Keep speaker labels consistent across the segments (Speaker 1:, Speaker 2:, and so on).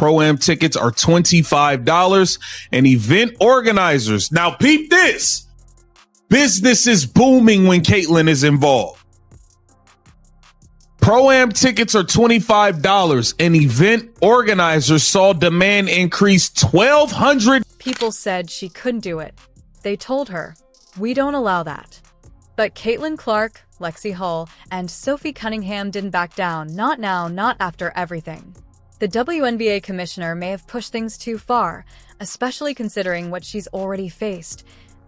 Speaker 1: ProAm tickets are $25, and event organizers. Now, peep this. Business is booming when Caitlyn is involved. ProAm tickets are $25, and event organizers saw demand increase 1,200.
Speaker 2: People said she couldn't do it. They told her, "We don't allow that." But Caitlyn Clark, Lexie Hull, and Sophie Cunningham didn't back down. Not now, not after everything. The WNBA Commissioner may have pushed things too far, especially considering what she's already faced: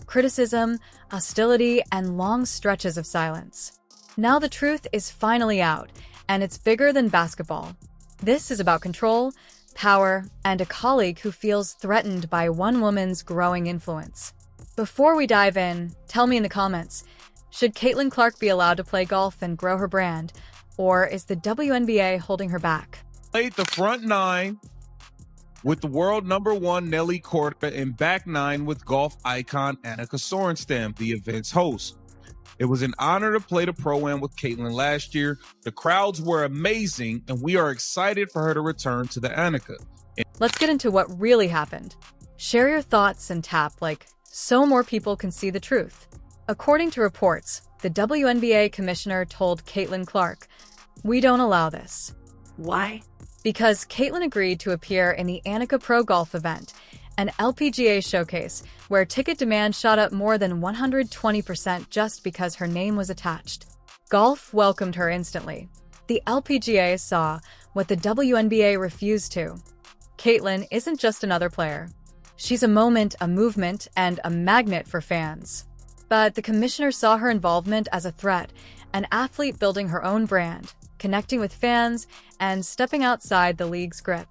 Speaker 2: criticism, hostility, and long stretches of silence. Now the truth is finally out, and it's bigger than basketball. This is about control, power, and a colleague who feels threatened by one woman's growing influence. Before we dive in, tell me in the comments, should Caitlyn Clark be allowed to play golf and grow her brand, or is the WNBA holding her back?
Speaker 1: Played the front nine with the world #1 Nelly Korda and back nine with golf icon Annika Sorenstam, the event's host. It was an honor to play the Pro-Am with Caitlyn last year. The crowds were amazing, and we are excited for her to return to the Annika.
Speaker 2: Let's get into what really happened. Share your thoughts and tap like so more people can see the truth. According to reports, the WNBA Commissioner told Caitlyn Clark, "We don't allow this."
Speaker 3: Why?
Speaker 2: Because Caitlyn agreed to appear in the Annika Pro Golf event, an LPGA showcase where ticket demand shot up more than 120% just because her name was attached. Golf welcomed her instantly. The LPGA saw what the WNBA refused to. Caitlyn isn't just another player. She's a moment, a movement, and a magnet for fans. But the commissioner saw her involvement as a threat, an athlete building her own brand, connecting with fans, and stepping outside the league's grip.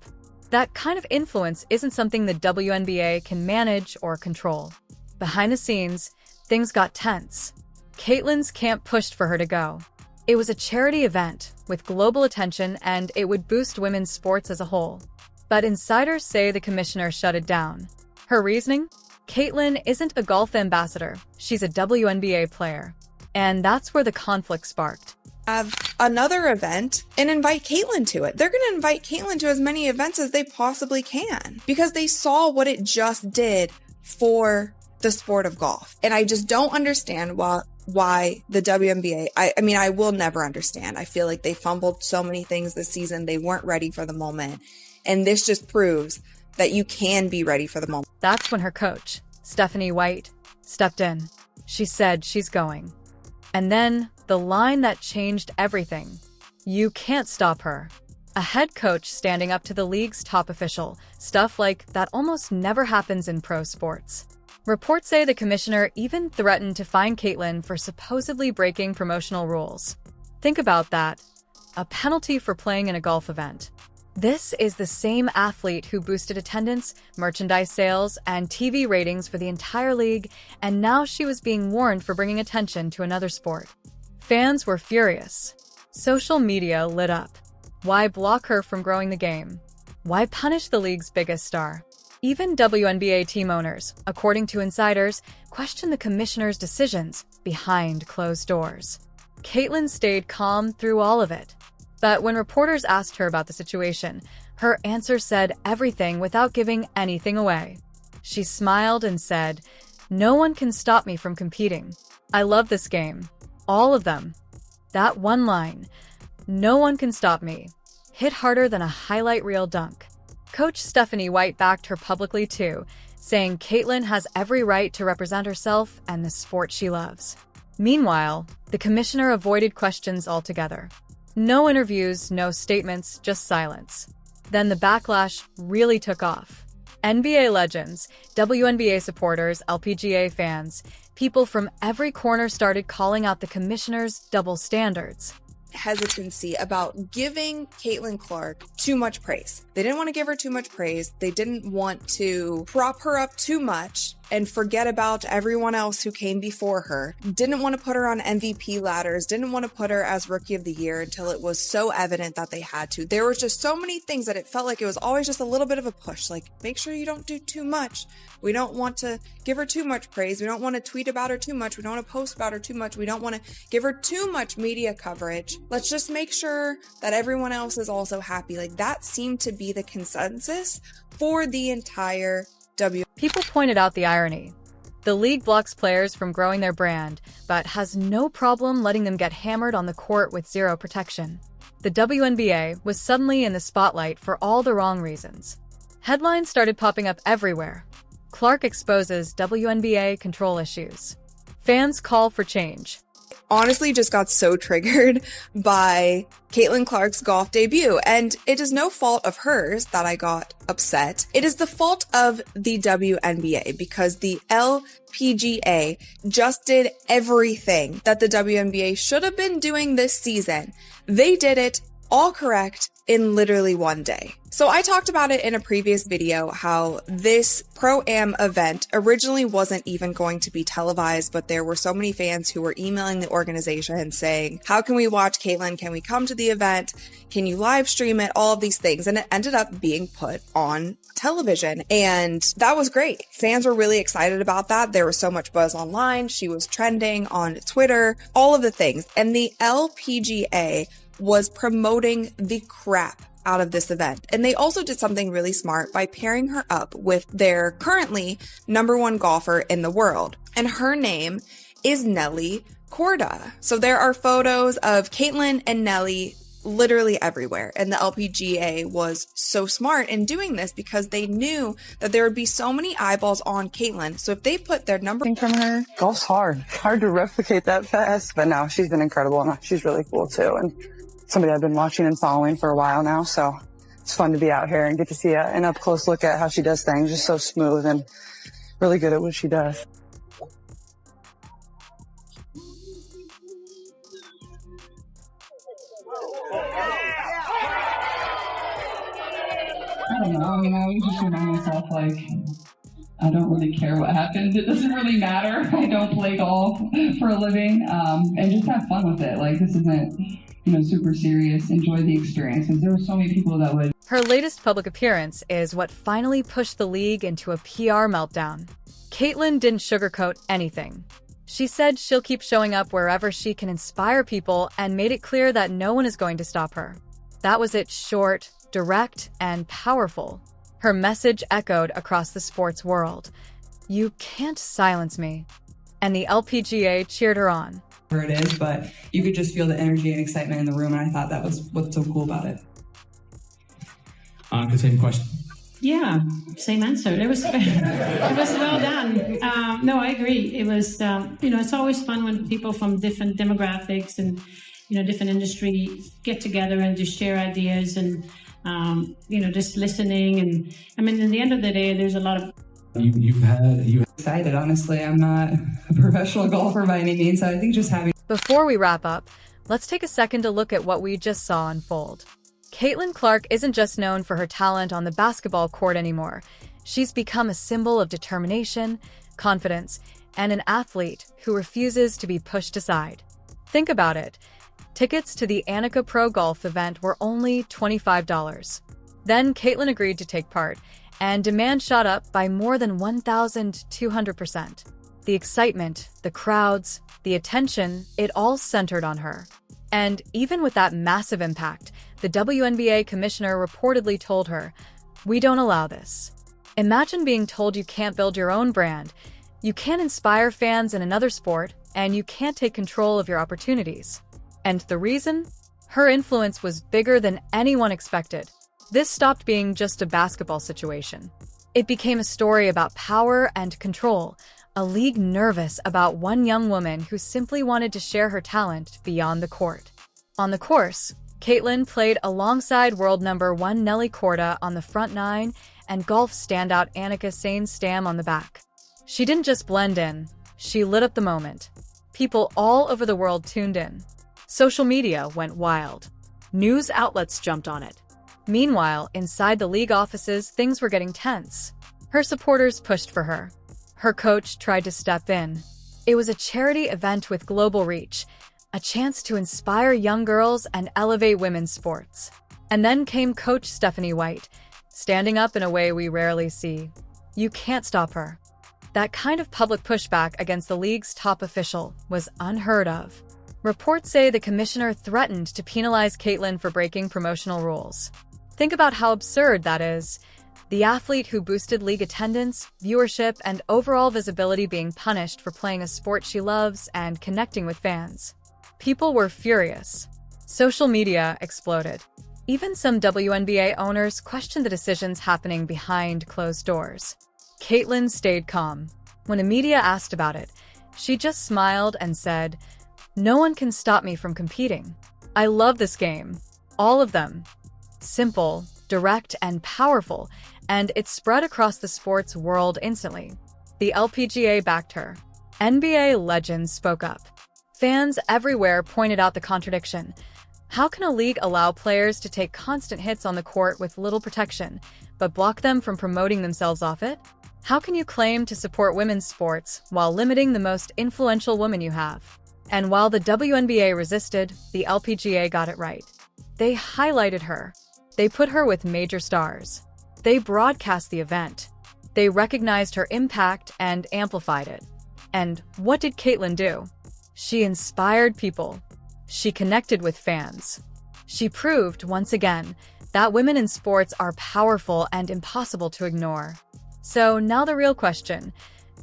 Speaker 2: That kind of influence isn't something the WNBA can manage or control. Behind the scenes, things got tense. Caitlyn's camp pushed for her to go. It was a charity event with global attention, and it would boost women's sports as a whole. But insiders say the commissioner shut it down. Her reasoning? Caitlyn isn't a golf ambassador. She's a WNBA player. And that's where the conflict sparked.
Speaker 3: Have another event and invite Caitlyn to it. They're going to invite Caitlyn to as many events as they possibly can because they saw what it just did for the sport of golf. And I just don't understand why the WNBA, I mean, I will never understand. I feel like they fumbled so many things this season. They weren't ready for the moment. And this just proves that you can be ready for the moment.
Speaker 2: That's when her coach, Stephanie White, stepped in. She said she's going. And then the line that changed everything. You can't stop her. A head coach standing up to the league's top official, stuff like that almost never happens in pro sports. Reports say the commissioner even threatened to fine Caitlyn for supposedly breaking promotional rules. Think about that. A penalty for playing in a golf event. This is the same athlete who boosted attendance, merchandise sales, and TV ratings for the entire league, and now she was being warned for bringing attention to another sport. Fans were furious. Social media lit up. Why block her from growing the game? Why punish the league's biggest star? Even WNBA team owners, according to insiders, questioned the commissioner's decisions behind closed doors. Caitlyn stayed calm through all of it. But when reporters asked her about the situation, her answer said everything without giving anything away. She smiled and said, "No one can stop me from competing. I love this game. All of them." That one line, "No one can stop me," hit harder than a highlight reel dunk. Coach Stephanie White backed her publicly too, saying Caitlyn has every right to represent herself and the sport she loves. Meanwhile, the commissioner avoided questions altogether. No interviews, no statements, just silence. Then the backlash really took off. NBA legends, WNBA supporters, LPGA fans, people from every corner started calling out the commissioner's double standards.
Speaker 3: Hesitancy about giving Caitlyn Clark too much praise. They didn't want to give her too much praise. They didn't want to prop her up too much and forget about everyone else who came before her. Didn't want to put her on MVP ladders, didn't want to put her as Rookie of the Year until it was so evident that they had to. There was just so many things that it felt like it was always just a little bit of a push, like make sure you don't do too much. We don't want to give her too much praise. We don't want to tweet about her too much. We don't want to post about her too much. We don't want to give her too much media coverage. Let's just make sure that everyone else is also happy. Like that seemed to be the consensus for the entire
Speaker 2: People pointed out the irony. The league blocks players from growing their brand, but has no problem letting them get hammered on the court with zero protection. The WNBA was suddenly in the spotlight for all the wrong reasons. Headlines started popping up everywhere. Clark exposes WNBA control issues. Fans call for change.
Speaker 3: Honestly just got so triggered by Caitlyn Clark's golf debut, and it is no fault of hers that I got upset. It is the fault of the WNBA because the LPGA just did everything that the WNBA should have been doing this season. They did it all correct in literally one day. So I talked about it in a previous video how this ProAm event originally wasn't even going to be televised, but there were so many fans who were emailing the organization saying, how can we watch Caitlyn? Can we come to the event? Can you live stream it? All of these things. And it ended up being put on television. And that was great. Fans were really excited about that. There was so much buzz online. She was trending on Twitter, all of the things. And the LPGA was promoting the crap out of this event. And they also did something really smart by pairing her up with their currently #1 golfer in the world. And her name is Nelly Korda. So there are photos of Caitlyn and Nelly literally everywhere. And the LPGA was so smart in doing this because they knew that there would be so many eyeballs on Caitlyn. So if they put their number
Speaker 4: from her, golf's hard to replicate that fast. But no, she's been incredible and she's really cool too. And somebody I've been watching and following for a while now, so it's fun to be out here and get to see an up-close look at how she does things. Just so smooth and really good at what she does.
Speaker 5: I don't know. I mean, I always just remind myself, like, I don't really care what happens. It doesn't really matter. I don't play golf for a living, and just have fun with it. Like, this isn't, super serious. Enjoy the experience. Because there were so many people that would.
Speaker 2: Her latest public appearance is what finally pushed the league into a PR meltdown. Caitlyn didn't sugarcoat anything. She said she'll keep showing up wherever she can inspire people and made it clear that no one is going to stop her. That was it, short, direct, and powerful. Her message echoed across the sports world. You can't silence me. And the LPGA cheered her on.
Speaker 6: It is, but you could just feel the energy and excitement in the room, and I thought that was what's so cool about it.
Speaker 7: Same question.
Speaker 8: Yeah, same answer. It was well done. No, I agree. It was it's always fun when people from different demographics and different industry get together and just share ideas and just listening. And I mean, in the end of the day, there's a lot of.
Speaker 6: You excited, honestly. I'm not a professional golfer by any means, so I think just having.
Speaker 2: Before we wrap up, let's take a second to look at what we just saw unfold. Caitlyn Clark isn't just known for her talent on the basketball court anymore. She's become a symbol of determination, confidence, and an athlete who refuses to be pushed aside. Think about it. Tickets to the Annika Pro Golf event were only $25. Then Caitlyn agreed to take part, and demand shot up by more than 1,200%. The excitement, the crowds, the attention, it all centered on her. And even with that massive impact, the WNBA Commissioner reportedly told her, "We don't allow this." Imagine being told you can't build your own brand, you can't inspire fans in another sport, and you can't take control of your opportunities. And the reason? Her influence was bigger than anyone expected. This stopped being just a basketball situation. It became a story about power and control, a league nervous about one young woman who simply wanted to share her talent beyond the court. On the course, Caitlyn played alongside world #1 Nelly Korda on the front nine and golf standout Annika Stam on the back. She didn't just blend in, she lit up the moment. People all over the world tuned in. Social media went wild. News outlets jumped on it. Meanwhile, inside the league offices, things were getting tense. Her supporters pushed for her. Her coach tried to step in. It was a charity event with global reach, a chance to inspire young girls and elevate women's sports. And then came Coach Stephanie White, standing up in a way we rarely see. You can't stop her. That kind of public pushback against the league's top official was unheard of. Reports say the commissioner threatened to penalize Caitlyn for breaking promotional rules. Think about how absurd that is. The athlete who boosted league attendance, viewership, and overall visibility being punished for playing a sport she loves and connecting with fans. People were furious. Social media exploded. Even some WNBA owners questioned the decisions happening behind closed doors. Caitlyn stayed calm. When the media asked about it, she just smiled and said, "No one can stop me from competing. I love this game. All of them." Simple, direct, and powerful, and it spread across the sports world instantly. The LPGA backed her. NBA legends spoke up. Fans everywhere pointed out the contradiction. How can a league allow players to take constant hits on the court with little protection, but block them from promoting themselves off it? How can you claim to support women's sports while limiting the most influential woman you have? And while the WNBA resisted, the LPGA got it right. They highlighted her. They put her with major stars. They broadcast the event. They recognized her impact and amplified it. And what did Caitlyn do? She inspired people. She connected with fans. She proved, once again, that women in sports are powerful and impossible to ignore. So now the real question,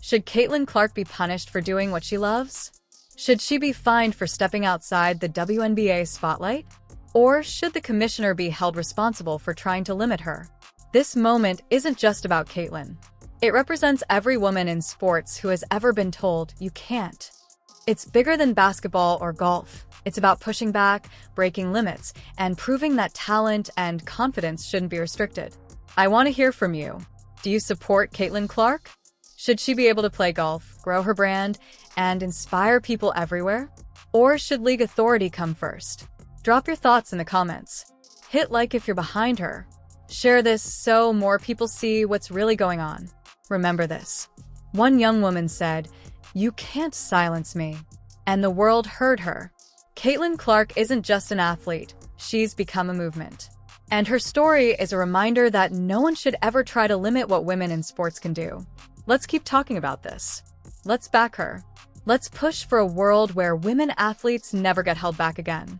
Speaker 2: should Caitlyn Clark be punished for doing what she loves? Should she be fined for stepping outside the WNBA spotlight? Or should the commissioner be held responsible for trying to limit her? This moment isn't just about Caitlyn. It represents every woman in sports who has ever been told, "You can't." It's bigger than basketball or golf. It's about pushing back, breaking limits, and proving that talent and confidence shouldn't be restricted. I want to hear from you. Do you support Caitlyn Clark? Should she be able to play golf, grow her brand, and inspire people everywhere? Or should league authority come first? Drop your thoughts in the comments. Hit like if you're behind her. Share this so more people see what's really going on. Remember this. One young woman said, "You can't silence me." And the world heard her. Caitlyn Clark isn't just an athlete. She's become a movement. And her story is a reminder that no one should ever try to limit what women in sports can do. Let's keep talking about this. Let's back her. Let's push for a world where women athletes never get held back again.